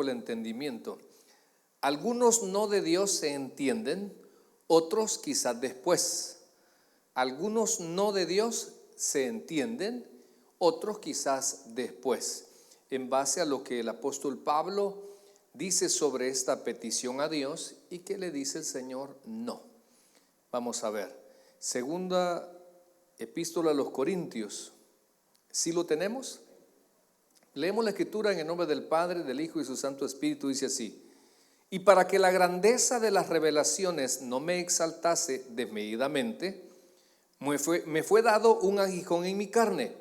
el entendimiento. Algunos no de Dios se entienden, otros quizás después. Algunos no de Dios se entienden, otros quizás después. En base a lo que el apóstol Pablo dice sobre esta petición a Dios y que le dice el Señor no. Vamos a ver. Segunda epístola a los Corintios. ¿Sí lo tenemos? Leemos la escritura en el nombre del Padre, del Hijo y su Santo Espíritu. Dice así: y para que la grandeza de las revelaciones no me exaltase desmedidamente, me fue dado un aguijón en mi carne,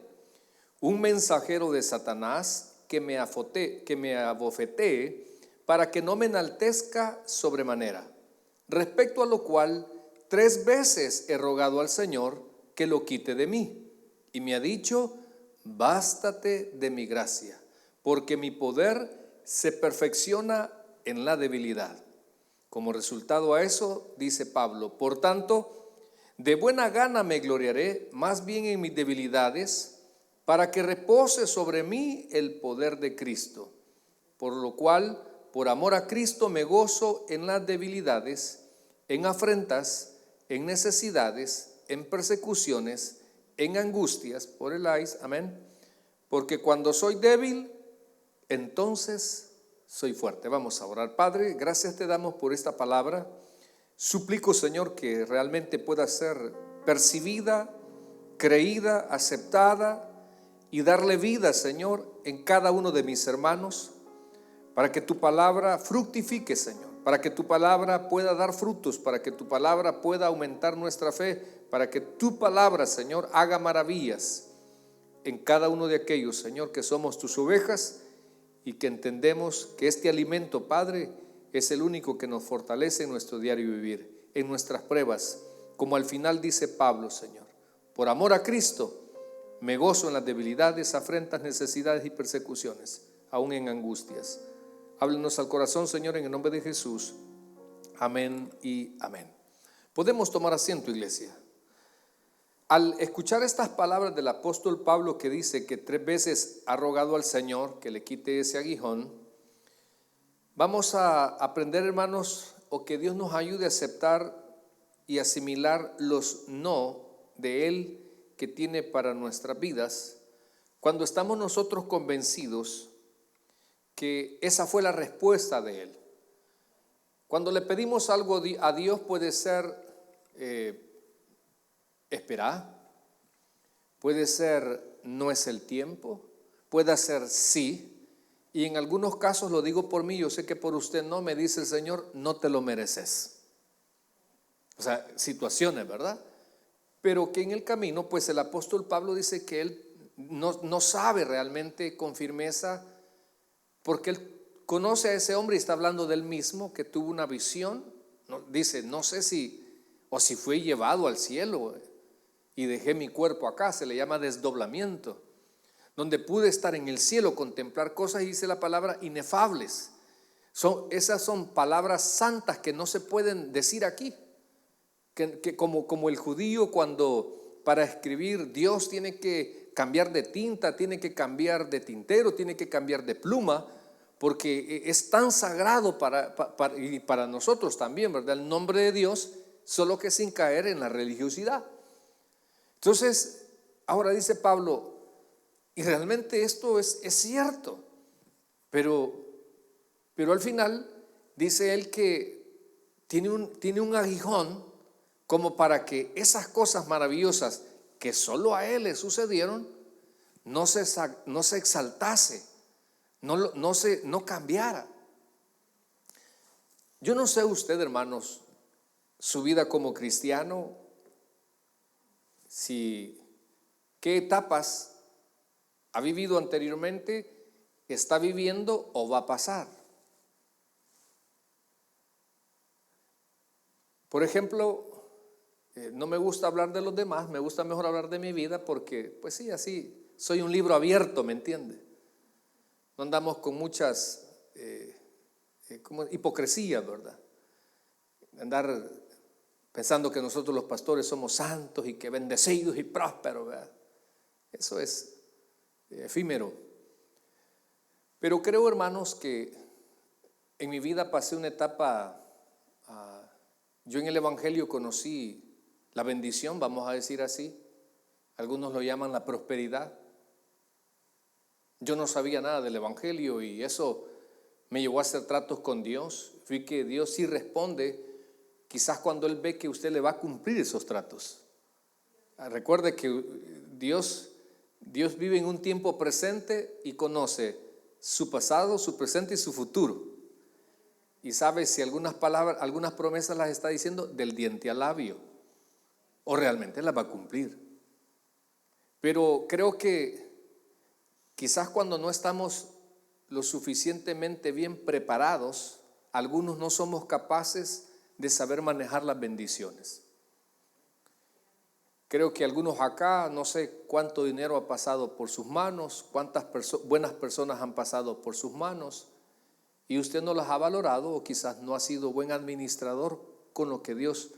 un mensajero de Satanás que me abofetee para que no me enaltezca sobremanera. Respecto a lo cual 3 veces he rogado al Señor que lo quite de mí, y me ha dicho: bástate de mi gracia, porque mi poder se perfecciona en la debilidad. Como resultado a eso, dice Pablo: por tanto, de buena gana me gloriaré más bien en mis debilidades, para que repose sobre mí el poder de Cristo. Por lo cual, por amor a Cristo, me gozo en las debilidades, en afrentas, en necesidades, en persecuciones, en angustias, por el amén, porque cuando soy débil, entonces soy fuerte. Vamos a orar. Padre, gracias te damos por esta palabra. Suplico, Señor, que realmente pueda ser percibida, creída, aceptada y darle vida, Señor, en cada uno de mis hermanos, para que tu palabra fructifique, Señor, para que tu palabra pueda dar frutos, para que tu palabra pueda aumentar nuestra fe, para que tu palabra, Señor, haga maravillas en cada uno de aquellos, Señor, que somos tus ovejas y que entendemos que este alimento, Padre, es el único que nos fortalece en nuestro diario vivir, en nuestras pruebas, como al final dice Pablo, Señor: por amor a Cristo me gozo en las debilidades, afrentas, necesidades y persecuciones, aún en angustias. Háblenos al corazón, Señor, en el nombre de Jesús. Amén y amén. Podemos tomar asiento, iglesia. Al escuchar estas palabras del apóstol Pablo, que dice que 3 veces ha rogado al Señor que le quite ese aguijón, vamos a aprender, hermanos, o que Dios nos ayude a aceptar y asimilar los no de Él que tiene para nuestras vidas, cuando estamos nosotros convencidos que esa fue la respuesta de Él. Cuando le pedimos algo a Dios, puede ser esperar, puede ser no es el tiempo, puede ser sí, y en algunos casos, lo digo por mí, yo sé que por usted no, me dice el Señor: no te lo mereces. O sea, situaciones, ¿verdad? Pero que en el camino, pues el apóstol Pablo dice que él no sabe realmente con firmeza, porque él conoce a ese hombre y está hablando de él mismo, que tuvo una visión. Dice: no sé si fue llevado al cielo y dejé mi cuerpo acá. Se le llama desdoblamiento, donde pude estar en el cielo, contemplar cosas, y dice la palabra inefables. Esas son palabras santas que no se pueden decir aquí. Que como el judío, cuando para escribir Dios tiene que cambiar de tinta, tiene que cambiar de tintero, tiene que cambiar de pluma, porque es tan sagrado para nosotros también, ¿verdad? El nombre de Dios, solo que sin caer en la religiosidad. Entonces, ahora dice Pablo, y realmente esto es cierto, pero al final dice él que tiene un aguijón, como para que esas cosas maravillosas que solo a él le sucedieron no se exaltase, no cambiara. Yo no sé usted, hermanos, su vida como cristiano, qué etapas ha vivido anteriormente, está viviendo o va a pasar. Por ejemplo, no me gusta hablar de los demás, me gusta mejor hablar de mi vida, porque pues sí, así soy un libro abierto, ¿me entiende? No andamos con muchas como hipocresías, ¿verdad? Andar pensando que nosotros los pastores somos santos y que bendecidos y prósperos, ¿verdad? Eso es efímero. Pero creo, hermanos, que En mi vida pasé una etapa, yo en el Evangelio conocí la bendición, vamos a decir así. Algunos lo llaman la prosperidad. Yo no sabía nada del Evangelio y eso me llevó a hacer tratos con Dios. Vi que Dios sí responde, quizás cuando Él ve que usted le va a cumplir esos tratos. Recuerde que Dios vive en un tiempo presente y conoce su pasado, su presente y su futuro. Y sabe si algunas palabras, algunas promesas las está diciendo del diente al labio o realmente las va a cumplir. Pero creo que quizás cuando no estamos lo suficientemente bien preparados, algunos no somos capaces de saber manejar las bendiciones. Creo que algunos acá, no sé cuánto dinero ha pasado por sus manos, cuántas buenas personas han pasado por sus manos y usted no las ha valorado o quizás no ha sido buen administrador con lo que Dios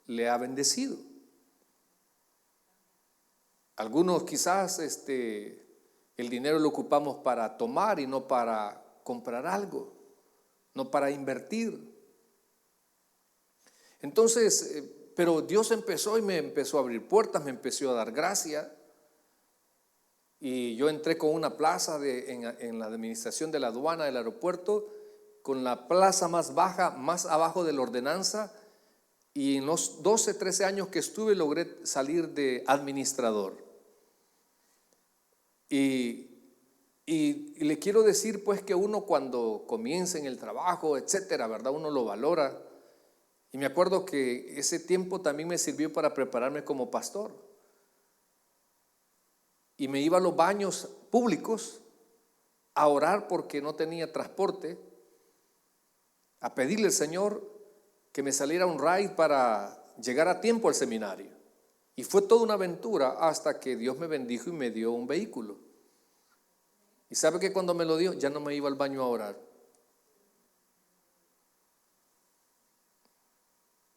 le ha bendecido. Algunos quizás el dinero lo ocupamos para tomar y no para comprar algo, no para invertir. Entonces, pero Dios empezó y me empezó a abrir puertas, me empezó a dar gracia. Y yo entré con una plaza en la administración de la aduana del aeropuerto, con la plaza más baja, más abajo de la ordenanza. Y en los 12, 13 años que estuve logré salir de administrador. Y le quiero decir pues que uno cuando comienza en el trabajo, etcétera, ¿verdad? Uno lo valora. Y me acuerdo que ese tiempo también me sirvió para prepararme como pastor. Y me iba a los baños públicos a orar porque no tenía transporte, a pedirle al Señor que me saliera un ride para llegar a tiempo al seminario. Y fue toda una aventura hasta que Dios me bendijo y me dio un vehículo. Y sabe que cuando me lo dio, ya no me iba al baño a orar.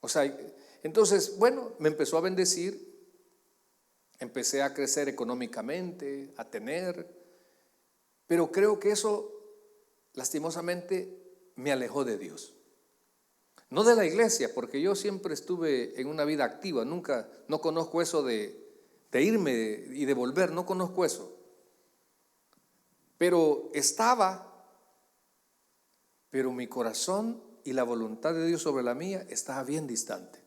O sea, entonces, bueno, me empezó a bendecir, empecé a crecer económicamente, a tener, pero creo que eso, lastimosamente, me alejó de Dios. No de la iglesia, porque yo siempre estuve en una vida activa, no conozco eso de irme y de volver, no conozco eso. Pero mi corazón y la voluntad de Dios sobre la mía estaba bien distante.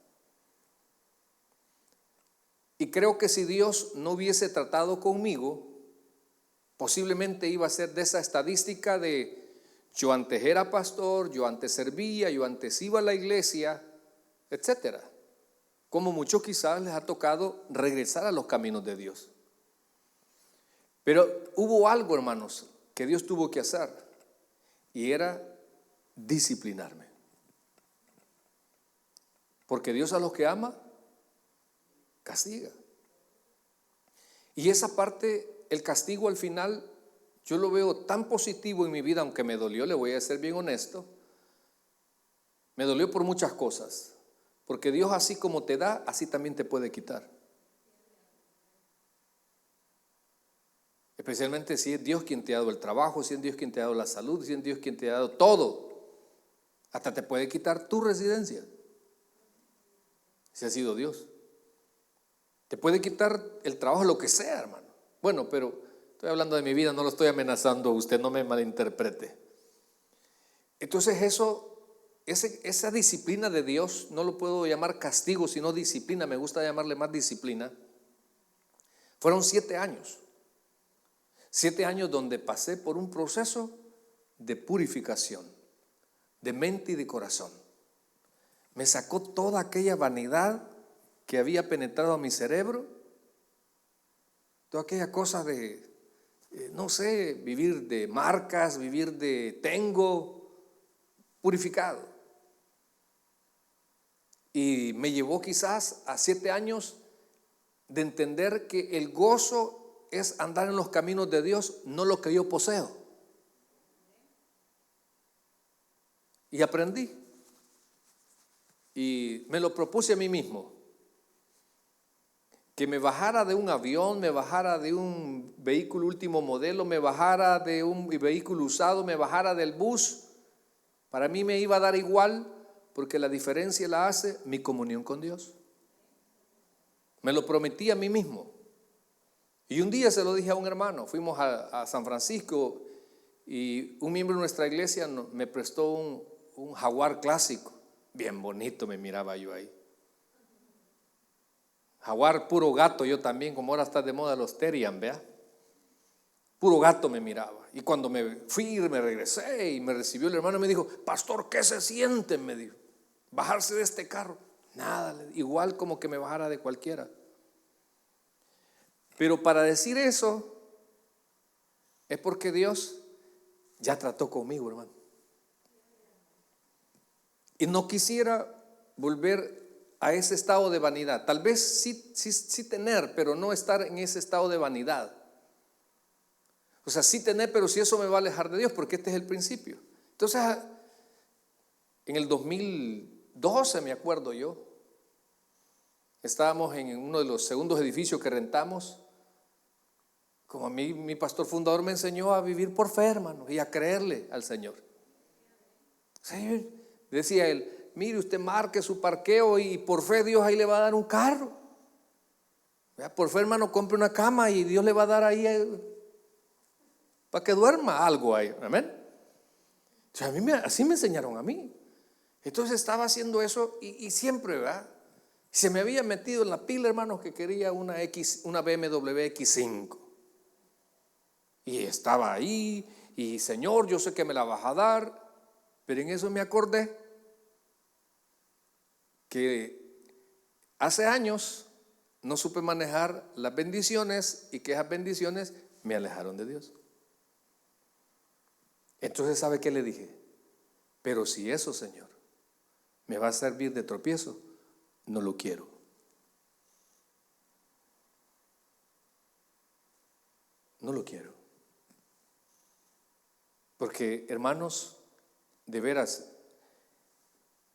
Y creo que si Dios no hubiese tratado conmigo, posiblemente iba a ser de esa estadística de yo antes era pastor, yo antes servía, yo antes iba a la iglesia, etcétera. Como muchos quizás les ha tocado regresar a los caminos de Dios. Pero hubo algo, hermanos, que Dios tuvo que hacer y era disciplinarme. Porque Dios a los que ama, castiga. Y esa parte, el castigo al final, yo lo veo tan positivo en mi vida, aunque me dolió, le voy a ser bien honesto. Me dolió por muchas cosas. Porque Dios así como te da, así también te puede quitar. Especialmente si es Dios quien te ha dado el trabajo, si es Dios quien te ha dado la salud, si es Dios quien te ha dado todo. Hasta te puede quitar tu residencia, si ha sido Dios. Te puede quitar el trabajo, lo que sea, hermano. Bueno, pero estoy hablando de mi vida, no lo estoy amenazando a usted, no me malinterprete. Entonces esa disciplina de Dios, no lo puedo llamar castigo, sino disciplina, me gusta llamarle más disciplina. Fueron 7 años. 7 años donde pasé por un proceso de purificación, de mente y de corazón. Me sacó toda aquella vanidad que había penetrado a mi cerebro, toda aquella cosa de, no sé, vivir de marcas, vivir de tengo, purificado. Y me llevó quizás a 7 años de entender que el gozo es andar en los caminos de Dios, no lo que yo poseo. Y aprendí. Y me lo propuse a mí mismo. Que me bajara de un avión, me bajara de un vehículo último modelo, me bajara de un vehículo usado, me bajara del bus, Para mí me iba a dar igual, porque la diferencia la hace mi comunión con Dios. Me lo prometí a mí mismo. Y un día se lo dije a un hermano. Fuimos a San Francisco y un miembro de nuestra iglesia me prestó un Jaguar clásico. Bien bonito me miraba yo ahí. Jaguar puro gato, yo también, como ahora está de moda los Terrian, ¿vea? Puro gato me miraba. Y cuando me fui, me regresé y me recibió el hermano y me dijo: pastor, ¿qué se siente? Me dijo, bajarse de este carro. Nada, igual como que me bajara de cualquiera. Pero para decir eso es porque Dios ya trató conmigo, hermano. Y no quisiera volver a ese estado de vanidad. Tal vez sí tener, pero no estar en ese estado de vanidad. O sea, sí tener, pero si eso me va a alejar de Dios, porque este es el principio. Entonces, en el 2012, me acuerdo yo, estábamos en uno de los segundos edificios que rentamos. Como a mí, mi pastor fundador me enseñó a vivir por fe, hermano, y a creerle al Señor. Sí, decía él: mire, usted marque su parqueo y por fe Dios ahí le va a dar un carro. Por fe, hermano, compre una cama y Dios le va a dar ahí para que duerma algo ahí. Amén. O sea, así me enseñaron a mí. Entonces estaba haciendo eso y siempre, ¿verdad? Se me había metido en la pila, hermano, que quería una BMW X5. Y estaba ahí, y Señor, yo sé que me la vas a dar. Pero en eso me acordé que hace años no supe manejar las bendiciones y que esas bendiciones me alejaron de Dios. Entonces, ¿sabe qué le dije? Pero si eso, Señor, me va a servir de tropiezo, no lo quiero. No lo quiero. Porque, hermanos, de veras,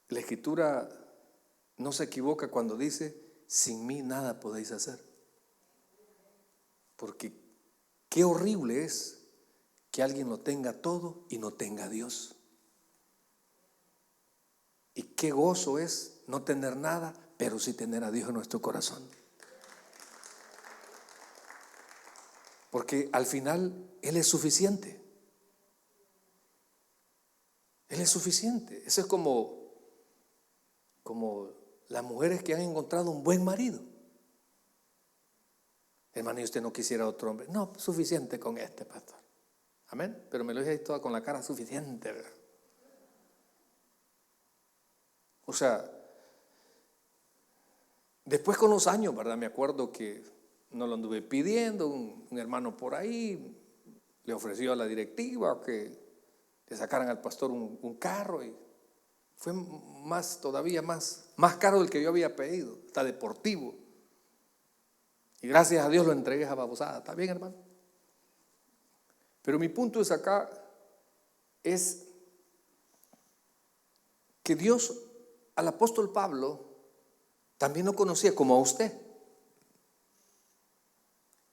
la Escritura no se equivoca cuando dice: sin mí nada podéis hacer. Porque qué horrible es que alguien lo tenga todo y no tenga a Dios. Y qué gozo es no tener nada, pero sí tener a Dios en nuestro corazón. Porque al final Él es suficiente. Él es suficiente. Eso es como las mujeres que han encontrado un buen marido. Hermano, ¿y usted no quisiera otro hombre? No, suficiente con este, pastor. Amén. Pero me lo dije toda con la cara: suficiente, ¿verdad? O sea, después con los años, ¿verdad? Me acuerdo que no lo anduve pidiendo. Un hermano por ahí le ofreció a la directiva que le sacaran al pastor un carro, y fue todavía más caro del que yo había pedido, hasta deportivo. Y gracias a Dios lo entregué a babosada. ¿Está bien, hermano? Pero mi punto es acá, es que Dios al apóstol Pablo también lo conocía como a usted.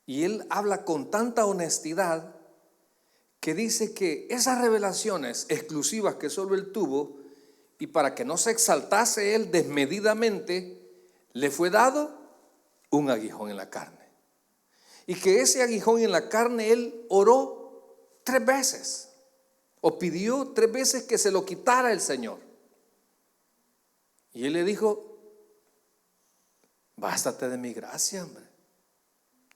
Y él habla con tanta honestidad que dice que esas revelaciones exclusivas que solo él tuvo, y para que no se exaltase él desmedidamente, le fue dado un aguijón en la carne. Y que ese aguijón en la carne él oró 3 veces, o pidió 3 veces que se lo quitara el Señor. Y él le dijo: bástate de mi gracia, hombre.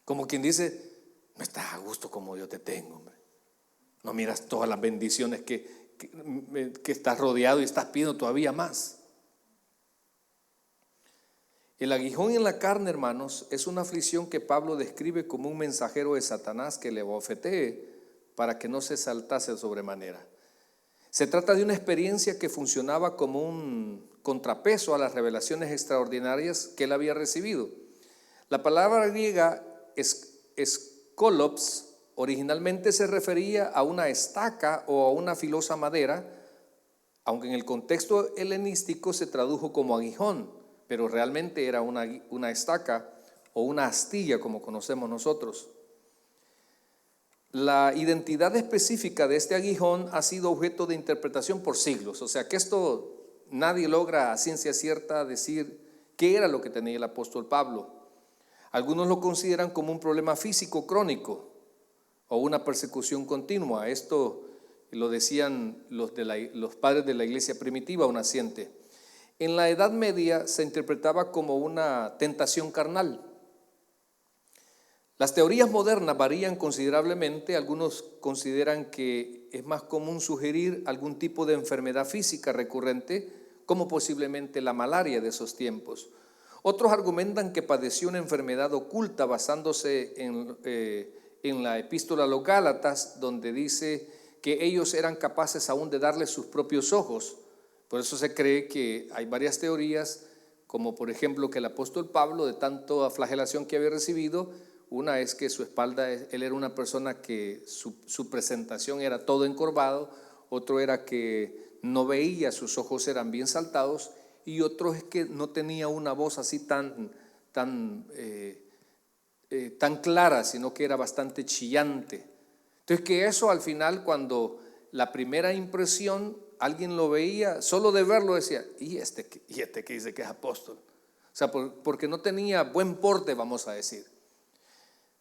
Como quien dice: no estás a gusto como yo te tengo, hombre. No miras todas las bendiciones que estás rodeado y estás pidiendo todavía más. El aguijón en la carne, hermanos, es una aflicción que Pablo describe como un mensajero de Satanás que le bofetee para que no se exaltase sobremanera. Se trata de una experiencia que funcionaba como un contrapeso a las revelaciones extraordinarias que él había recibido. La palabra griega skolops originalmente se refería a una estaca o a una filosa madera, aunque en el contexto helenístico se tradujo como aguijón, pero realmente era una estaca o una astilla como conocemos nosotros. La identidad específica de este aguijón ha sido objeto de interpretación por siglos. O sea que esto nadie logra a ciencia cierta decir qué era lo que tenía el apóstol Pablo. Algunos lo consideran como un problema físico crónico o una persecución continua. Esto lo decían los padres de la iglesia primitiva o naciente. En la Edad Media se interpretaba como una tentación carnal. Las teorías modernas varían considerablemente. Algunos consideran que es más común sugerir algún tipo de enfermedad física recurrente, como posiblemente la malaria de esos tiempos. Otros argumentan que padeció una enfermedad oculta basándose en la epístola a los Gálatas, donde dice que ellos eran capaces aún de darle sus propios ojos. Por eso se cree que hay varias teorías, como por ejemplo que el apóstol Pablo, de tanta flagelación que había recibido, una es que su espalda, él era una persona que su presentación era todo encorvado, otro era que no veía, sus ojos eran bien saltados, y otro es que no tenía una voz así tan clara, sino que era bastante chillante. Entonces que eso al final, cuando la primera impresión alguien lo veía, solo de verlo decía, ¿y este que dice que es apóstol? O sea, porque no tenía buen porte, vamos a decir.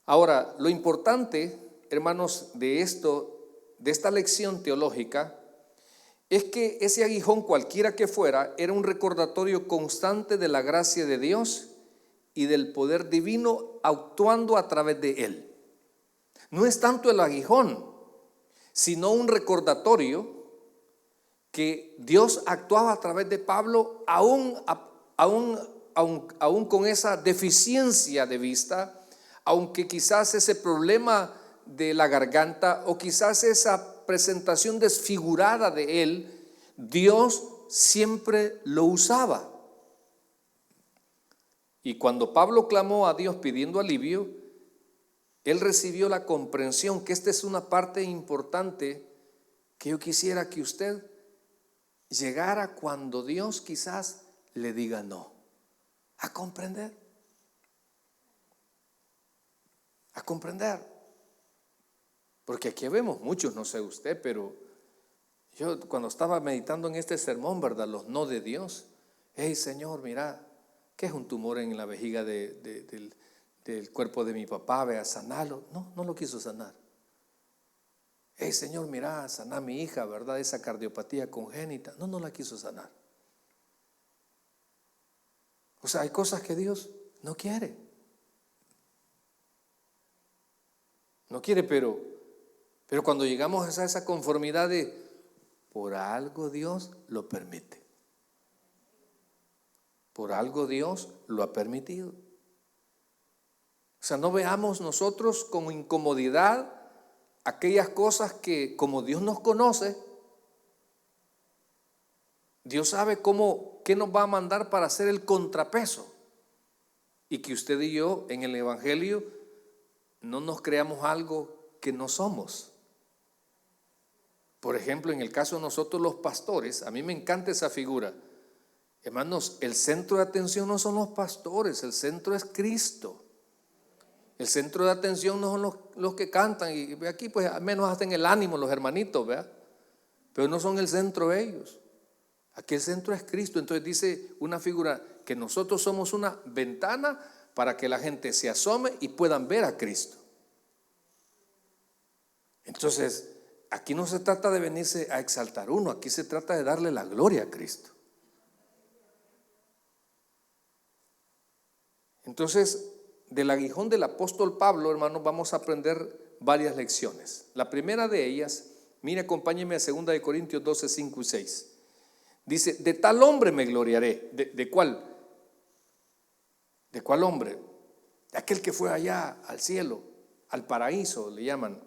Ahora, lo importante, hermanos, de esta lección teológica, es que ese aguijón, cualquiera que fuera, era un recordatorio constante de la gracia de Dios y del poder divino actuando a través de él. No es tanto el aguijón, sino un recordatorio que Dios actuaba a través de Pablo, aún con esa deficiencia de vista, aunque quizás ese problema de la garganta o quizás esa presentación desfigurada de él, Dios siempre lo usaba. Y cuando Pablo clamó a Dios pidiendo alivio, él recibió la comprensión, que esta es una parte importante que yo quisiera que usted llegara cuando Dios quizás le diga no, a comprender. A comprender. Porque aquí vemos muchos, no sé usted, pero yo cuando estaba meditando en este sermón, ¿verdad? Los no de Dios. Hey Señor, mira, ¿qué es un tumor en la vejiga del cuerpo de mi papá? Vea, sanalo. No lo quiso sanar. Hey Señor, mira, sana a mi hija, ¿verdad? Esa cardiopatía congénita. No la quiso sanar. O sea, hay cosas que Dios no quiere. No quiere, pero cuando llegamos a esa conformidad de por algo Dios lo permite. Por algo Dios lo ha permitido. O sea, no veamos nosotros con incomodidad aquellas cosas que, como Dios nos conoce, Dios sabe qué nos va a mandar para hacer el contrapeso. Y que usted y yo en el Evangelio no nos creamos algo que no somos. Por ejemplo, en el caso de nosotros los pastores, a mí me encanta esa figura. Hermanos, el centro de atención no son los pastores, el centro es Cristo. El centro de atención no son los que cantan, y aquí pues al menos hacen el ánimo los hermanitos, ¿verdad? Pero no son el centro ellos. Aquí el centro es Cristo. Entonces dice una figura que nosotros somos una ventana para que la gente se asome y puedan ver a Cristo. Entonces, aquí no se trata de venirse a exaltar uno, aquí se trata de darle la gloria a Cristo. Entonces, del aguijón del apóstol Pablo, hermanos, vamos a aprender varias lecciones. La primera de ellas, mire, acompáñeme a 2 de Corintios 12, 5 y 6. Dice, de tal hombre me gloriaré. ¿De cuál? ¿De cuál hombre? De aquel que fue allá al cielo, al paraíso le llaman.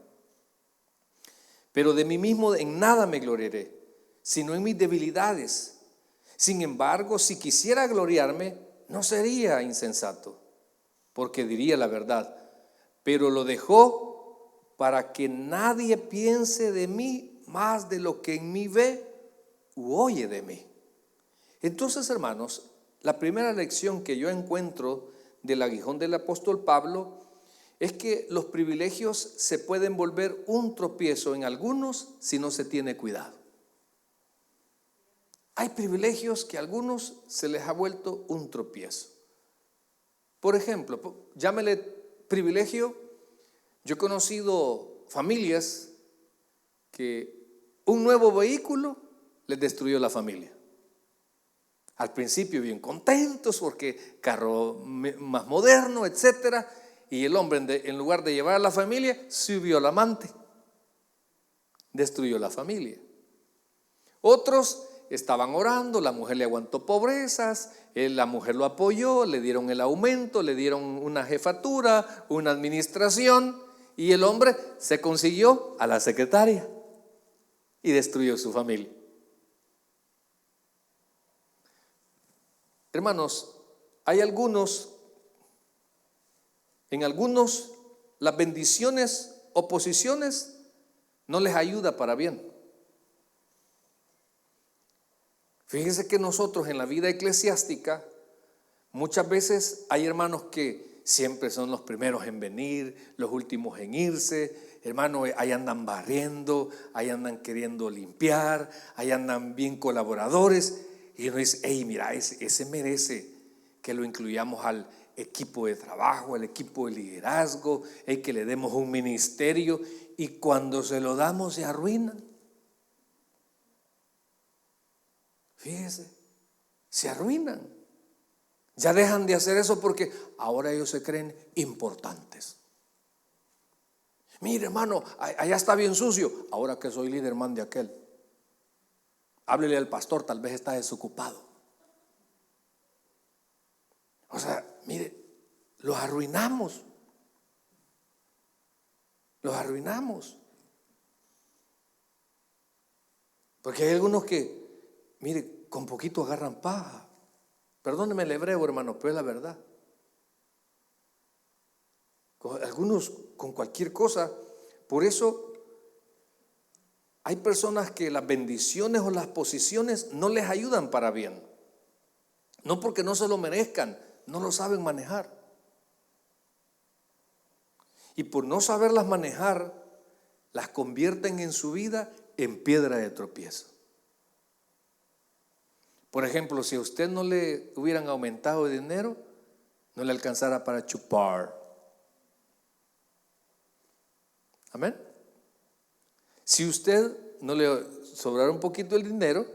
Pero de mí mismo en nada me gloriaré, sino en mis debilidades. Sin embargo, si quisiera gloriarme, no sería insensato, porque diría la verdad. Pero lo dejó para que nadie piense de mí más de lo que en mí ve u oye de mí. Entonces, hermanos, la primera lección que yo encuentro del aguijón del apóstol Pablo es que los privilegios se pueden volver un tropiezo en algunos si no se tiene cuidado. Hay privilegios que a algunos se les ha vuelto un tropiezo. Por ejemplo, llámele privilegio. Yo he conocido familias que un nuevo vehículo les destruyó la familia. Al principio bien contentos porque carro más moderno, etcétera. Y el hombre, en lugar de llevar a la familia, subió al amante. Destruyó la familia. Otros estaban orando, la mujer le aguantó pobrezas, la mujer lo apoyó, le dieron el aumento, le dieron una jefatura, una administración, y el hombre se consiguió a la secretaria y destruyó su familia. Hermanos, hay en algunos las bendiciones o posiciones no les ayuda para bien. Fíjense que nosotros en la vida eclesiástica muchas veces hay hermanos que siempre son los primeros en venir, los últimos en irse. Hermanos, ahí andan barriendo, ahí andan queriendo limpiar, ahí andan bien colaboradores. Y uno dice, hey, mira, ese merece que lo incluyamos al equipo de trabajo, al equipo de liderazgo, que le demos un ministerio. Y cuando se lo damos se arruinan. Fíjese, se arruinan. Ya dejan de hacer eso porque ahora ellos se creen importantes. Mire, hermano, allá está bien sucio. Ahora que soy líder, mande aquel. Háblele al pastor, tal vez está desocupado. O sea, mire, los arruinamos. Los arruinamos. Porque hay algunos que, mire, con poquito agarran paja. Perdóneme el hebreo, hermano, pero es la verdad. Algunos con cualquier cosa. Por eso hay personas que las bendiciones o las posiciones no les ayudan para bien. No porque no se lo merezcan, no lo saben manejar. Y por no saberlas manejar, las convierten en su vida en piedra de tropiezo. Por ejemplo, si a usted no le hubieran aumentado el dinero, no le alcanzara para chupar. Amén. Si usted no le sobrara un poquito el dinero,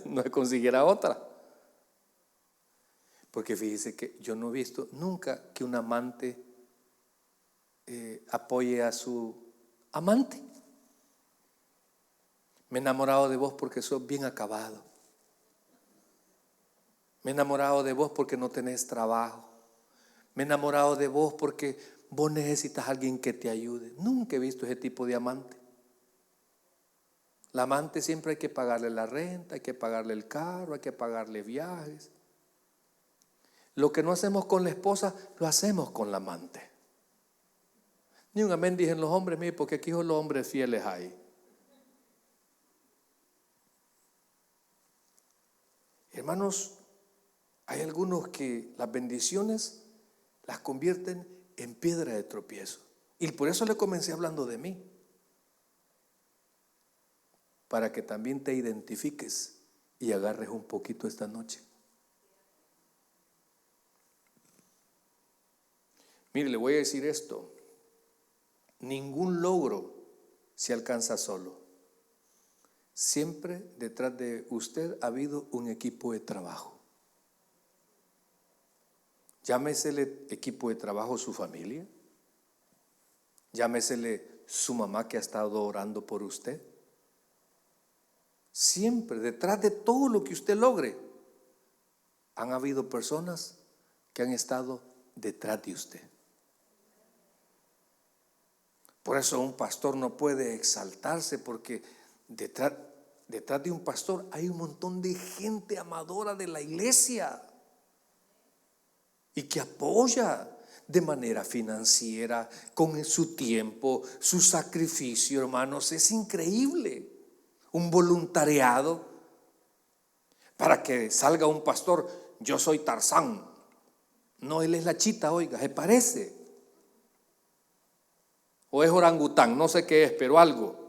no le consiguiera otra. Porque fíjese que yo no he visto nunca que un amante apoye a su amante. Me he enamorado de vos porque sos bien acabado. Me he enamorado de vos porque no tenés trabajo. Me he enamorado de vos porque vos necesitas a alguien que te ayude. Nunca he visto ese tipo de amante. La amante siempre hay que pagarle la renta, hay que pagarle el carro, hay que pagarle viajes. Lo que no hacemos con la esposa, lo hacemos con la amante. Ni un amén dicen los hombres, mire, porque aquí los hombres fieles hay. Hermanos, hay algunos que las bendiciones las convierten en piedra de tropiezo. Y por eso le comencé hablando de mí. Para que también te identifiques y agarres un poquito esta noche. Mire, le voy a decir esto. Ningún logro se alcanza solo. Siempre detrás de usted ha habido un equipo de trabajo. Llámesele equipo de trabajo su familia. Llámesele su mamá que ha estado orando por usted. Siempre detrás de todo lo que usted logre han habido personas que han estado detrás de usted. Por eso un pastor no puede exaltarse, porque detrás de un pastor hay un montón de gente amadora de la iglesia y que apoya de manera financiera, con su tiempo, su sacrificio, hermanos. Es increíble. Un voluntariado para que salga un pastor. Yo soy Tarzán. No, él es la chita, oiga, se parece. o es orangután, no sé qué es, pero algo.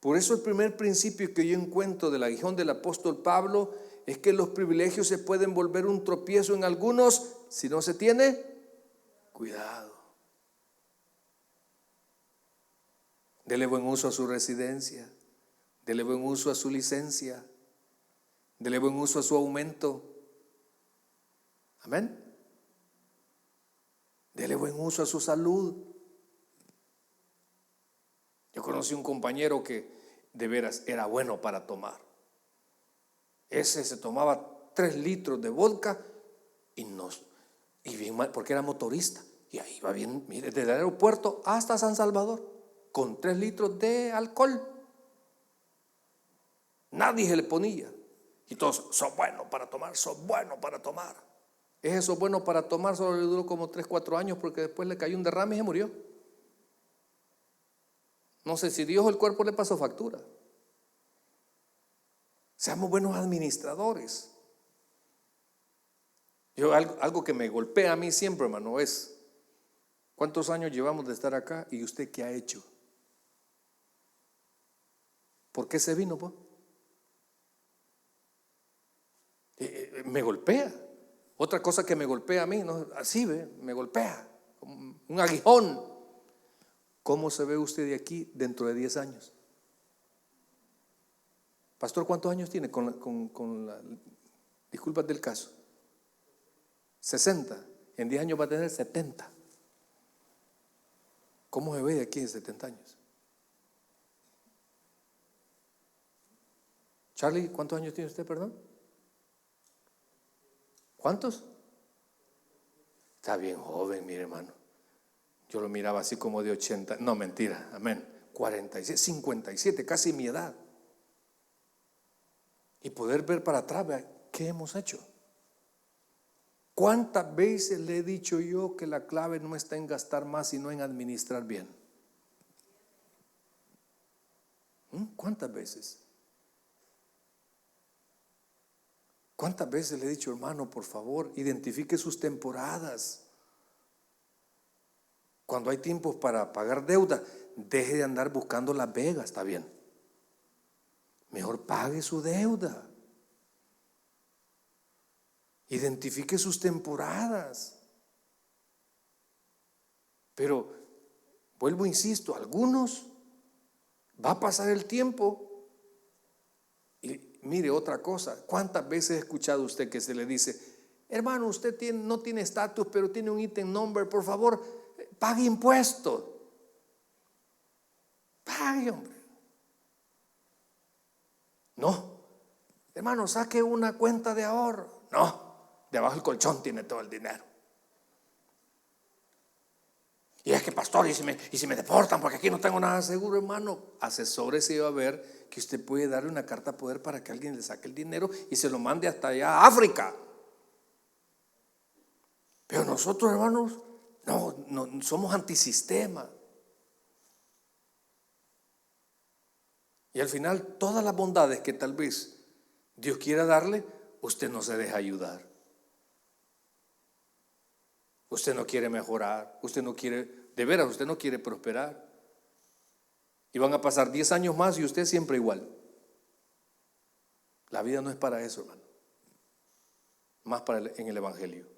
Por eso el primer principio que yo encuentro del aguijón del apóstol Pablo es que los privilegios se pueden volver un tropiezo en algunos si no se tiene cuidado. Dele buen uso a su residencia, dele buen uso a su licencia, dele buen uso a su aumento. Amén. Dele buen uso a su salud. Yo conocí un compañero que de veras era bueno para tomar. Ese se tomaba 3 litros de vodka y bien mal, porque era motorista. Y ahí va bien, mire, desde el aeropuerto hasta San Salvador, con 3 litros de alcohol. Nadie se le ponía. Y todos, son buenos para tomar, son buenos para tomar. Eso bueno para tomar solo le duró como 3, 4 años, porque después le cayó un derrame y se murió. No sé si Dios o el cuerpo le pasó factura. Seamos buenos administradores. Algo que me golpea a mí siempre, hermano, es ¿cuántos años llevamos de estar acá y usted qué ha hecho? ¿Por qué se vino, pues? Me golpea. Otra cosa que me golpea a mí, ¿no? Así ve, me golpea, como un aguijón. ¿Cómo se ve usted de aquí dentro de 10 años? Pastor, ¿cuántos años tiene con la disculpas del caso? 60. En 10 años va a tener 70. ¿Cómo se ve de aquí en 70 años? Charlie, ¿cuántos años tiene usted, perdón? ¿Cuántos? Está bien joven, mi hermano. Yo lo miraba así como de 80. No, mentira, amén. 47, 57, casi mi edad. Y poder ver para atrás, vea, ¿qué hemos hecho? ¿Cuántas veces le he dicho yo que la clave no está en gastar más, sino en administrar bien? ¿Cuántas veces? ¿Cuántas veces le he dicho, hermano, por favor, identifique sus temporadas? Cuando hay tiempos para pagar deuda, deje de andar buscando Las Vegas, está bien. Mejor pague su deuda. Identifique sus temporadas. Pero, vuelvo, insisto, algunos va a pasar el tiempo y mire otra cosa. ¿Cuántas veces ha escuchado usted que se le dice, hermano, usted no tiene estatus, pero tiene un ítem number, por favor, pague impuestos? Pague, hombre. No, hermano, saque una cuenta de ahorro. No, debajo del colchón tiene todo el dinero. Y es que, pastor, y si me deportan porque aquí no tengo nada seguro, hermano, asesórese y va a ver que usted puede darle una carta poder para que alguien le saque el dinero y se lo mande hasta allá a África. Pero nosotros, hermanos, no somos antisistema. Y al final, todas las bondades que tal vez Dios quiera darle, usted no se deja ayudar. Usted no quiere mejorar, usted no quiere, de veras, usted no quiere prosperar. Y van a pasar 10 años más y usted siempre igual. La vida no es para eso, hermano. Más en el Evangelio.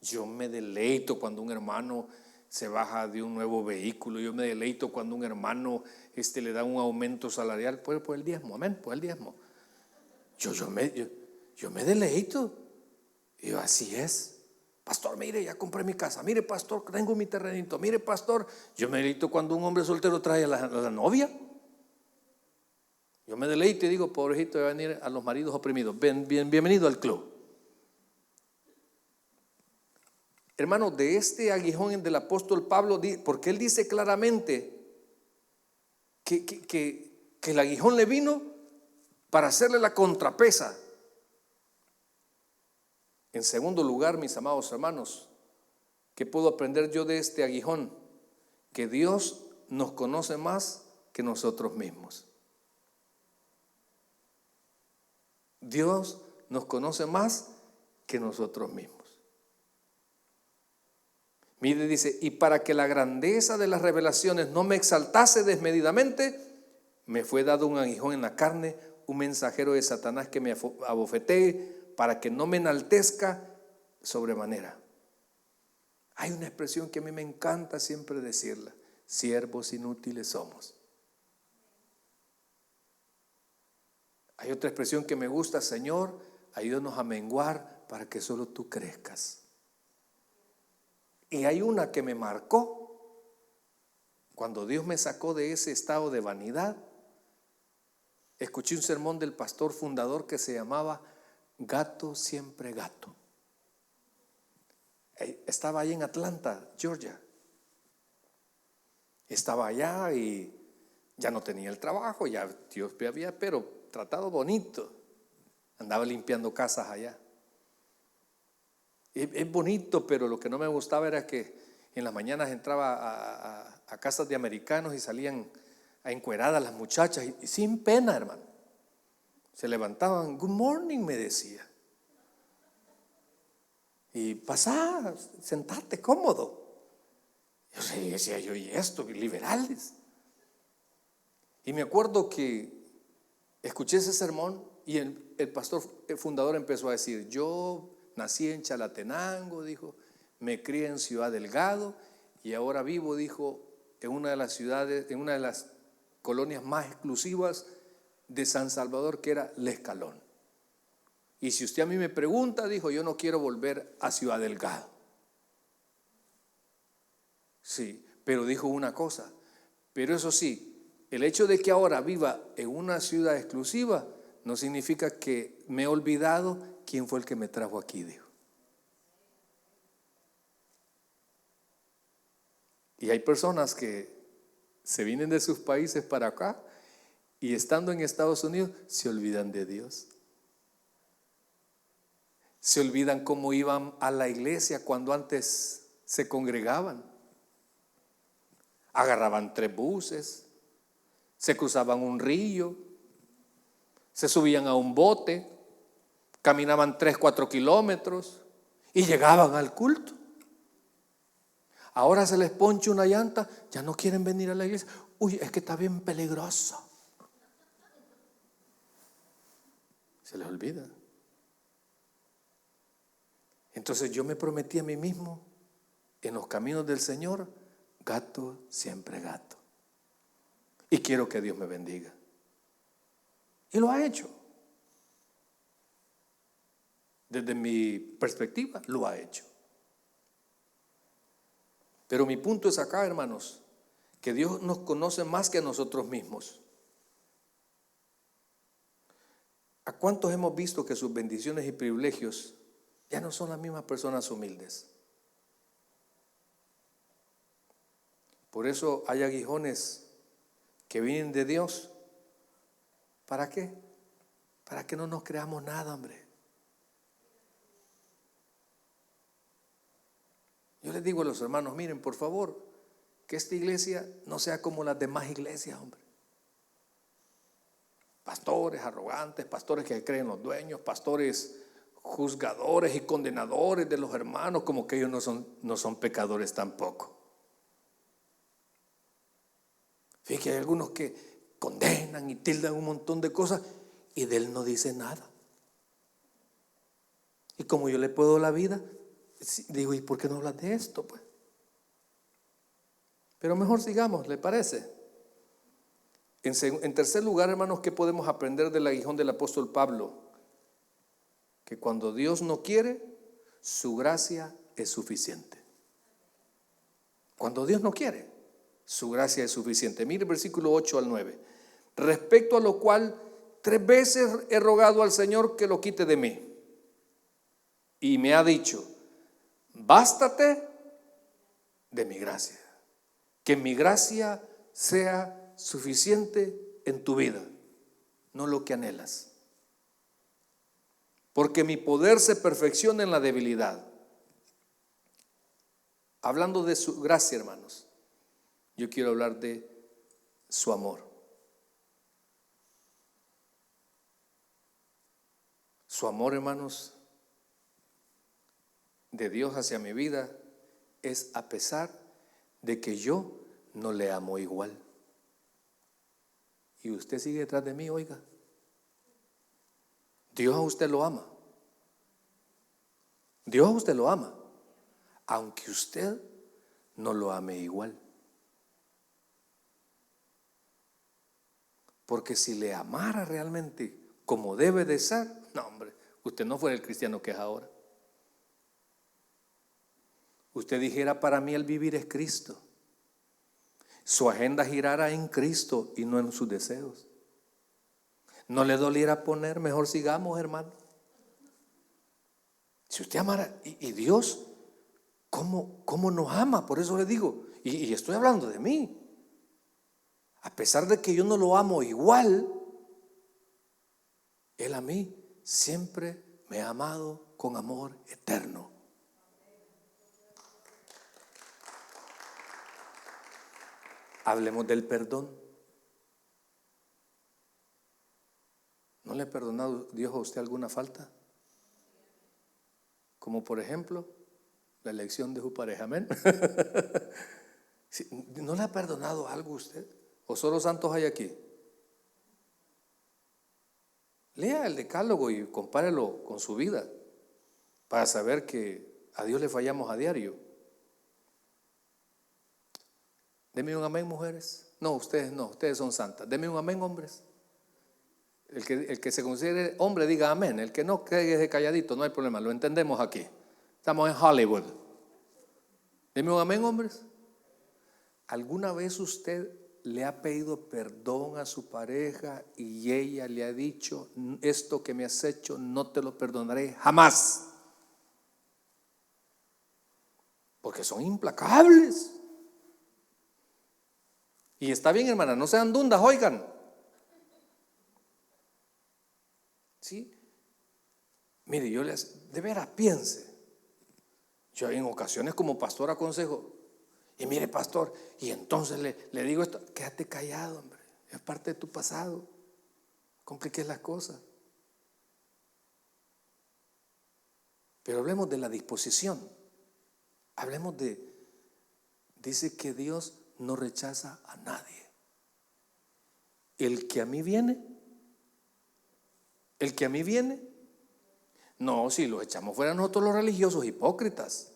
Yo me deleito cuando un hermano se baja de un nuevo vehículo. Yo me deleito cuando un hermano le da un aumento salarial por el diezmo. Amén, por el diezmo. Yo me deleito. Y yo, así es. Pastor, mire, ya compré mi casa. Mire, pastor, tengo mi terrenito. Mire, pastor, yo me deleito cuando un hombre soltero trae a la novia. Yo me deleito y digo, pobrecito, va a venir a los maridos oprimidos. Bienvenido al club. Hermano, de este aguijón del apóstol Pablo, porque él dice claramente que el aguijón le vino para hacerle la contrapesa. En segundo lugar, mis amados hermanos, ¿qué puedo aprender yo de este aguijón? Que Dios nos conoce más que nosotros mismos. Dios nos conoce más que nosotros mismos. Mire, dice, y para que la grandeza de las revelaciones no me exaltase desmedidamente, me fue dado un aguijón en la carne, un mensajero de Satanás que me abofetee, para que no me enaltezca sobremanera. Hay una expresión que a mí me encanta siempre decirla: siervos inútiles somos. Hay otra expresión que me gusta: Señor, ayúdanos a menguar para que solo tú crezcas. Y hay una que me marcó cuando Dios me sacó de ese estado de vanidad. Escuché un sermón del pastor fundador que se llamaba Gato siempre gato. Estaba ahí en Atlanta, Georgia. Estaba allá y ya no tenía el trabajo, ya Dios me había tratado bonito. Andaba limpiando casas allá. Es bonito, pero lo que no me gustaba era que en las mañanas entraba a casas de americanos y salían a encueradas las muchachas y sin pena, hermano. Se levantaban, good morning, me decía. Y pasá, sentate cómodo. Yo decía yo, ¿y esto? Liberales. Y me acuerdo que escuché ese sermón y el pastor fundador empezó a decir: yo nací en Chalatenango, dijo, me crié en Ciudad Delgado y ahora vivo, dijo, en una de las ciudades, en una de las colonias más exclusivas de San Salvador, que era El Escalón. Y si usted a mí me pregunta, dijo, yo no quiero volver a Ciudad Delgado. Sí, pero dijo una cosa: pero eso sí, el hecho de que ahora viva en una ciudad exclusiva no significa que me he olvidado quién fue el que me trajo aquí, dijo. Y hay personas que se vienen de sus países para acá y estando en Estados Unidos se olvidan de Dios. Se olvidan cómo iban a la iglesia cuando antes se congregaban. Agarraban 3 buses, se cruzaban un río, se subían a un bote, caminaban 3-4 kilómetros y llegaban al culto. Ahora se les poncha una llanta, ya no quieren venir a la iglesia. Uy, es que está bien peligroso. Se les olvida. Entonces yo me prometí a mí mismo, en los caminos del Señor, gato siempre gato. Y quiero que Dios me bendiga. Y lo ha hecho. Desde mi perspectiva, lo ha hecho. Pero mi punto es acá, hermanos, que Dios nos conoce más que a nosotros mismos. ¿A cuántos hemos visto que sus bendiciones y privilegios ya no son las mismas personas humildes? Por eso hay aguijones que vienen de Dios. ¿Para qué? Para que no nos creamos nada, hombre. Yo les digo a los hermanos, miren, por favor, que esta iglesia no sea como las demás iglesias, hombre. Pastores arrogantes, pastores que creen los dueños, pastores juzgadores y condenadores de los hermanos, como que ellos no son pecadores tampoco. Fíjate que hay algunos que condenan y tildan un montón de cosas y de él no dice nada. Y como yo le puedo la vida, digo, ¿y por qué no hablas de esto, pues? Pero mejor sigamos, ¿le parece? En tercer lugar, hermanos, ¿qué podemos aprender del aguijón del apóstol Pablo? Que cuando Dios no quiere, su gracia es suficiente. Cuando Dios no quiere, su gracia es suficiente. Mire el versículo 8 al 9. Respecto a lo cual 3 veces he rogado al Señor que lo quite de mí. Y me ha dicho, bástate de mi gracia. Que mi gracia sea suficiente en tu vida, no lo que anhelas. Porque mi poder se perfecciona en la debilidad. Hablando de su gracia, hermanos, yo quiero hablar de su amor. Su amor, hermanos, de Dios hacia mi vida es a pesar de que yo no le amo igual. Y usted sigue detrás de mí, oiga. Dios a usted lo ama. Dios a usted lo ama, aunque usted no lo ame igual. Porque si le amara realmente como debe de ser, no, hombre, usted no fuera el cristiano que es ahora. Usted dijera: para mí el vivir es Cristo. Su agenda girara en Cristo y no en sus deseos. No le doliera poner: mejor sigamos, hermano. Si usted amara, y Dios, ¿cómo nos ama? Por eso le digo, y estoy hablando de mí. A pesar de que yo no lo amo igual, Él a mí siempre me ha amado con amor eterno. Hablemos del perdón. ¿No le ha perdonado Dios a usted alguna falta? Como por ejemplo, la elección de su pareja. Amén. ¿No le ha perdonado algo a usted? ¿O solo santos hay aquí? Lea el decálogo y compárelo con su vida para saber que a Dios le fallamos a diario. Deme un amén, mujeres. No, ustedes son santas. Deme un amén, hombres. El que se considere hombre diga amén. El que no, quede calladito, no hay problema, lo entendemos aquí. Estamos en Hollywood. Deme un amén, hombres. ¿Alguna vez usted le ha pedido perdón a su pareja y ella le ha dicho: esto que me has hecho no te lo perdonaré jamás? Porque son implacables. Y está bien, hermana, no sean dundas, oigan. ¿Sí? Mire, de veras piense. Yo en ocasiones como pastor aconsejo: y mire, pastor, y entonces le digo esto: quédate callado, hombre, es parte de tu pasado, compliques las cosas. Pero hablemos de la disposición. Hablemos dice que Dios no rechaza a nadie. El que a mí viene, no, si los echamos fuera nosotros los religiosos hipócritas,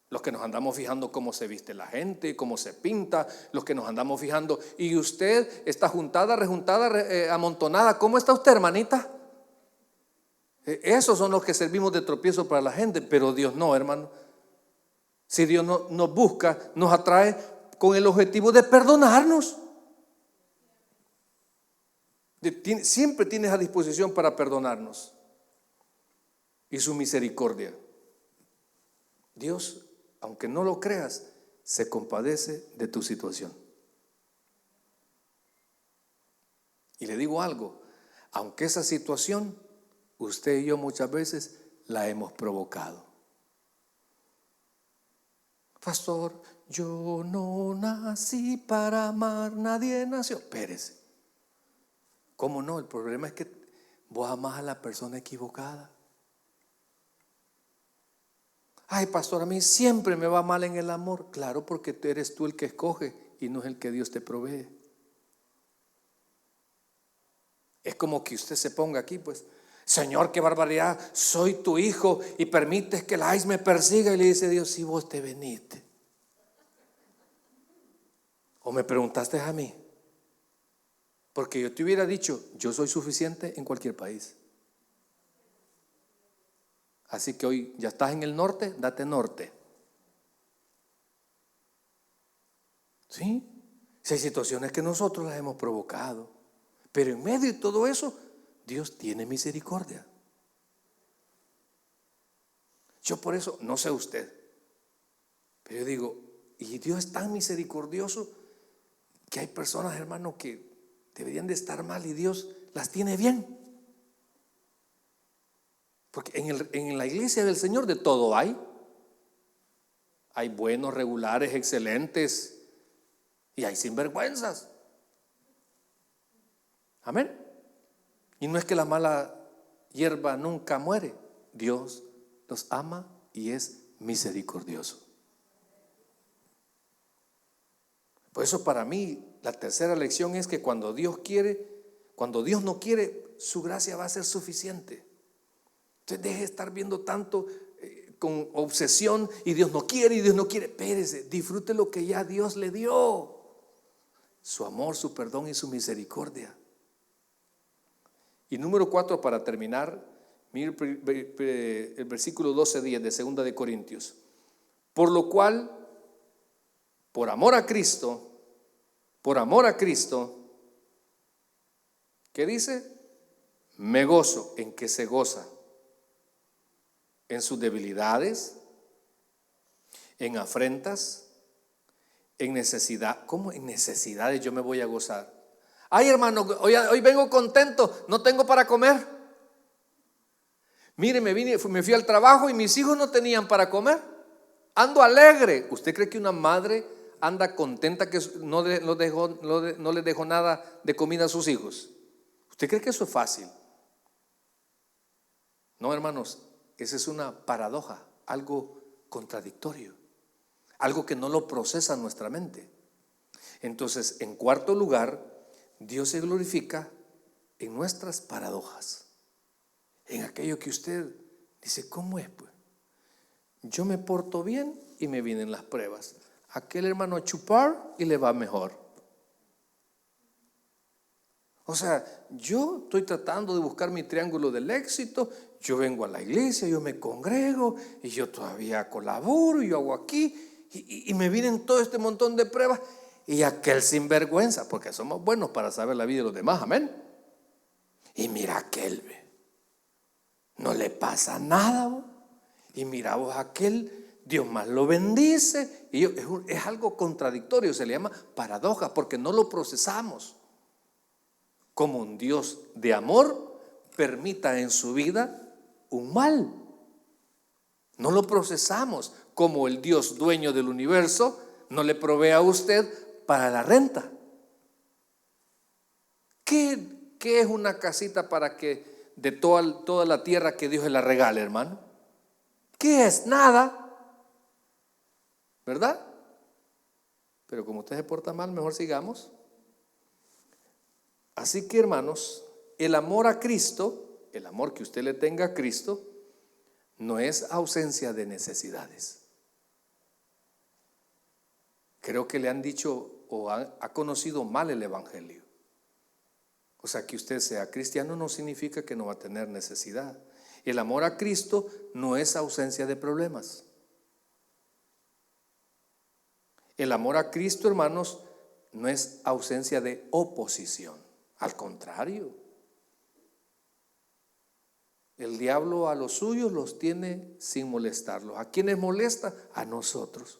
los que nos andamos fijando cómo se viste la gente, cómo se pinta, los que nos andamos fijando, y usted está juntada, rejuntada, amontonada, ¿cómo está usted, hermanita? Esos son los que servimos de tropiezo para la gente, pero Dios no, hermano. Si Dios nos busca, nos atrae con el objetivo de perdonarnos. Siempre tienes a disposición para perdonarnos. Y su misericordia. Dios, aunque no lo creas, se compadece de tu situación. Y le digo algo: aunque esa situación, usted y yo muchas veces la hemos provocado. Pastor, yo no nací para amar, nadie nació. Espérese. ¿Cómo no? El problema es que vos amás a la persona equivocada. Ay, pastor, a mí siempre me va mal en el amor. Claro, porque eres tú el que escoge y no es el que Dios te provee. Es como que usted se ponga aquí, pues: Señor, qué barbaridad, soy tu hijo y permites que el ICE me persiga. Y le dice Dios: si vos te veniste. O me preguntaste a mí. Porque yo te hubiera dicho: yo soy suficiente en cualquier país. Así que hoy ya estás en el norte, date norte. ¿Sí? Si hay situaciones que nosotros las hemos provocado, pero en medio de todo eso, Dios tiene misericordia. Yo por eso, no sé usted, pero yo digo, y Dios es tan misericordioso que hay personas, hermano, que deberían de estar mal y Dios las tiene bien. Porque en la iglesia del Señor de todo hay. Hay buenos, regulares, excelentes, y hay sinvergüenzas. Amén. Y no es que la mala hierba nunca muere. Dios los ama y es misericordioso. Por eso para mí la tercera lección es que cuando Dios no quiere, su gracia va a ser suficiente. Entonces deje de estar viendo tanto con obsesión y Dios no quiere. Espérese, disfrute lo que ya Dios le dio: su amor, su perdón y su misericordia. Y número 4, para terminar, mire el versículo 12:10 de 2 de Corintios. Por lo cual, por amor a Cristo, ¿qué dice? Me gozo. ¿En qué se goza? En sus debilidades, en afrentas, en necesidad. ¿Cómo en necesidades yo me voy a gozar? Ay, hermano, hoy vengo contento, no tengo para comer. Mire, me fui al trabajo y mis hijos no tenían para comer. Ando alegre. ¿Usted cree que una madre anda contenta que no le dejó nada de comida a sus hijos? ¿Usted cree que eso es fácil? No, hermanos, esa es una paradoja, algo contradictorio, algo que no lo procesa nuestra mente. Entonces, en cuarto lugar, Dios se glorifica en nuestras paradojas, en aquello que usted dice: ¿cómo es? Pues yo me porto bien y me vienen las pruebas. Aquel hermano a chupar y le va mejor. O sea, yo estoy tratando de buscar mi triángulo del éxito. Yo vengo a la iglesia, yo me congrego y yo todavía colaboro, yo hago aquí y me vienen todo este montón de pruebas. Y aquel sinvergüenza, porque somos buenos para saber la vida de los demás, amén. Y mira aquel, no le pasa nada. Y mira vos aquel, Dios más lo bendice. Y es algo contradictorio, se le llama paradoja, porque no lo procesamos. Como un Dios de amor permita en su vida un mal. No lo procesamos. Como el Dios dueño del universo no le provee a usted para la renta. ¿Qué es una casita para que de toda la tierra que Dios se la regale, hermano? ¿Qué es? Nada, ¿verdad? Pero como usted se porta mal, mejor sigamos. Así que, hermanos, el amor a Cristo, el amor que usted le tenga a Cristo, no es ausencia de necesidades. Creo que le han dicho o ha conocido mal el evangelio. O sea, que usted sea cristiano no significa que no va a tener necesidad. El amor a Cristo no es ausencia de problemas. El amor a Cristo, hermanos, no es ausencia de oposición. Al contrario, el diablo a los suyos los tiene sin molestarlos. ¿A quiénes molesta? A nosotros.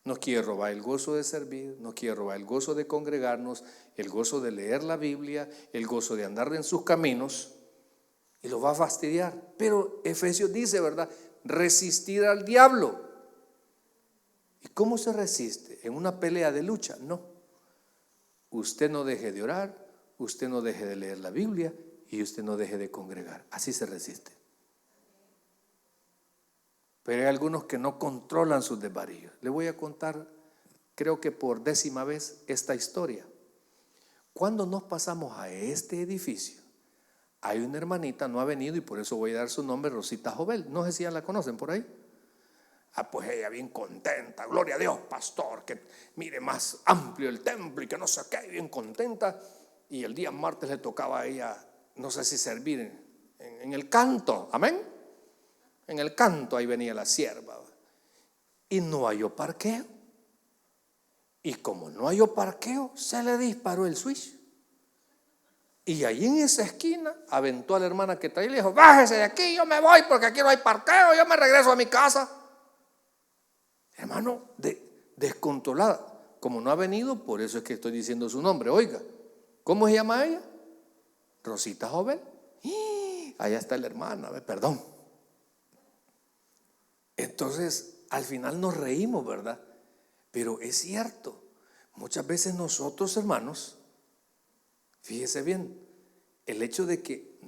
Nos quiere robar el gozo de servir, nos quiere robar el gozo de congregarnos, el gozo de leer la Biblia, el gozo de andar en sus caminos, y lo va a fastidiar. Pero Efesios dice, ¿verdad? Resistir al diablo. ¿Y cómo se resiste? ¿En una pelea de lucha? No. Usted no deje de orar, usted no deje de leer la Biblia y usted no deje de congregar. Así se resiste. Pero hay algunos que no controlan sus desvaríos. Le voy a contar, creo que por 10ª vez, esta historia. Cuando nos pasamos a este edificio, hay una hermanita, no ha venido y por eso voy a dar su nombre, Rosita Jovel. No sé si ya la conocen por ahí. Pues ella bien contenta, gloria a Dios, pastor, que mire más amplio el templo y que no sé qué, bien contenta. Y el día martes le tocaba a ella, no sé si servir en el canto, amén. En el canto ahí venía la sierva y no halló parqueo. Y como no halló parqueo, se le disparó el switch. Y ahí en esa esquina aventó a la hermana que traía y le dijo: bájese de aquí, yo me voy porque aquí no hay parqueo, yo me regreso a mi casa. Hermano, descontrolada. Como no ha venido, por eso es que estoy diciendo su nombre. Oiga, ¿cómo se llama ella? Rosita Jovel. Allá está la hermana, perdón. Entonces, al final nos reímos, ¿verdad? Pero es cierto, muchas veces nosotros, hermanos, fíjese bien, el hecho de que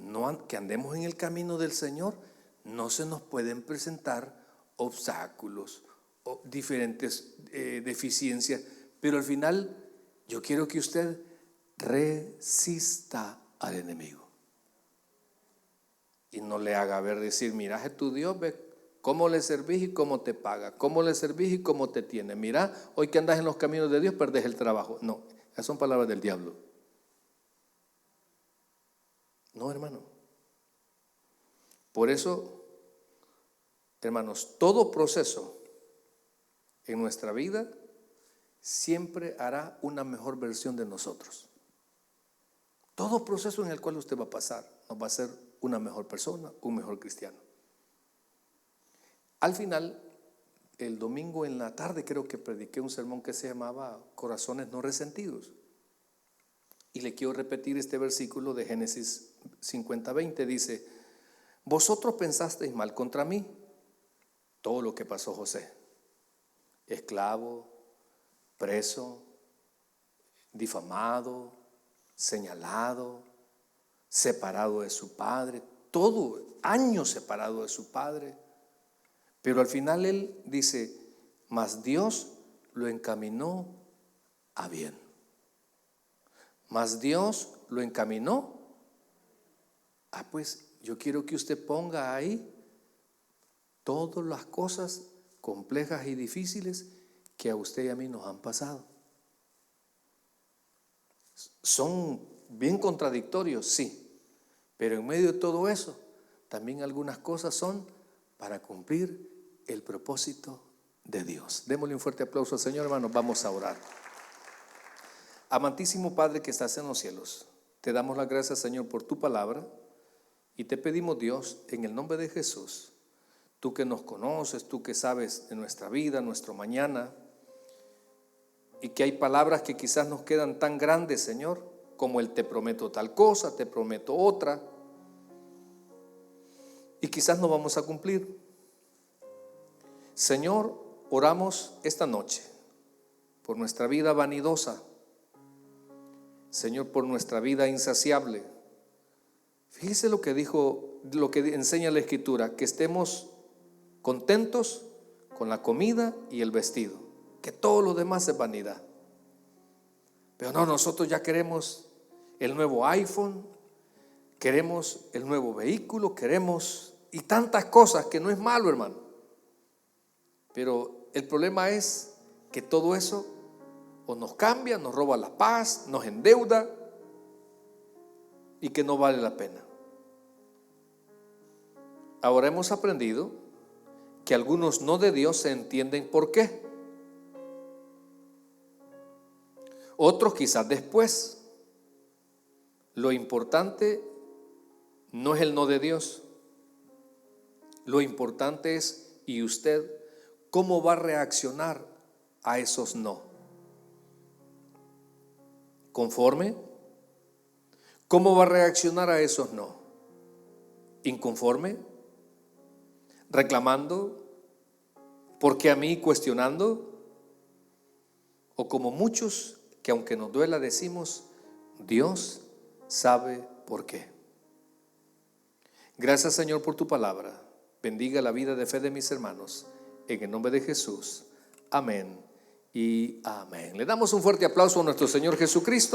andemos en el camino del Señor, no se nos pueden presentar obstáculos diferentes deficiencias, pero al final yo quiero que usted resista al enemigo y no le haga ver decir, mira, es tu Dios, ve cómo le servís y cómo te paga, cómo le servís y cómo te tiene. Mira, hoy que andas en los caminos de Dios perdés el trabajo. No, esas son palabras del diablo. No, hermano. Por eso, hermanos, todo proceso en nuestra vida siempre hará una mejor versión de nosotros. Todo proceso en el cual usted va a pasar nos va a hacer una mejor persona, un mejor cristiano. Al final, el domingo en la tarde creo que prediqué un sermón que se llamaba Corazones no resentidos. Y le quiero repetir este versículo de Génesis 50:20. Dice, vosotros pensasteis mal contra mí. Todo lo que pasó José. Esclavo, preso, difamado, señalado, separado de su padre. Todo, años separado de su padre. Pero al final él dice, mas Dios lo encaminó a bien. Mas Dios lo encaminó. Pues yo quiero que usted ponga ahí todas las cosas complejas y difíciles que a usted y a mí nos han pasado. Son bien contradictorios, sí, pero en medio de todo eso, también algunas cosas son para cumplir el propósito de Dios. Démosle un fuerte aplauso al Señor, hermanos. Vamos a orar. Amantísimo Padre que estás en los cielos, te damos las gracias, Señor, por tu palabra y te pedimos, Dios, en el nombre de Jesús, tú que nos conoces, tú que sabes de nuestra vida, nuestro mañana, y que hay palabras que quizás nos quedan tan grandes, Señor, como el te prometo tal cosa, te prometo otra, y quizás no vamos a cumplir. Señor, oramos esta noche por nuestra vida vanidosa, Señor, por nuestra vida insaciable. Fíjese lo que dijo, lo que enseña la Escritura, que estemos contentos con la comida y el vestido, que todo lo demás es vanidad. Pero no, nosotros ya queremos el nuevo iPhone, queremos el nuevo vehículo, queremos y tantas cosas, que no es malo, hermano. Pero el problema es que todo eso o nos cambia, nos roba la paz, nos endeuda y que no vale la pena. Ahora hemos aprendido que algunos no de Dios se entienden por qué. Otros quizás después. Lo importante no es el no de Dios. Lo importante es, ¿y usted cómo va a reaccionar a esos no? ¿Conforme? ¿Cómo va a reaccionar a esos no? ¿Inconforme? ¿Reclamando? ¿Por qué a mí? ¿Cuestionando? O como muchos que aunque nos duela decimos, Dios sabe por qué. Gracias, Señor, por tu palabra. Bendiga la vida de fe de mis hermanos. En el nombre de Jesús. Amén y amén. Le damos un fuerte aplauso a nuestro Señor Jesucristo.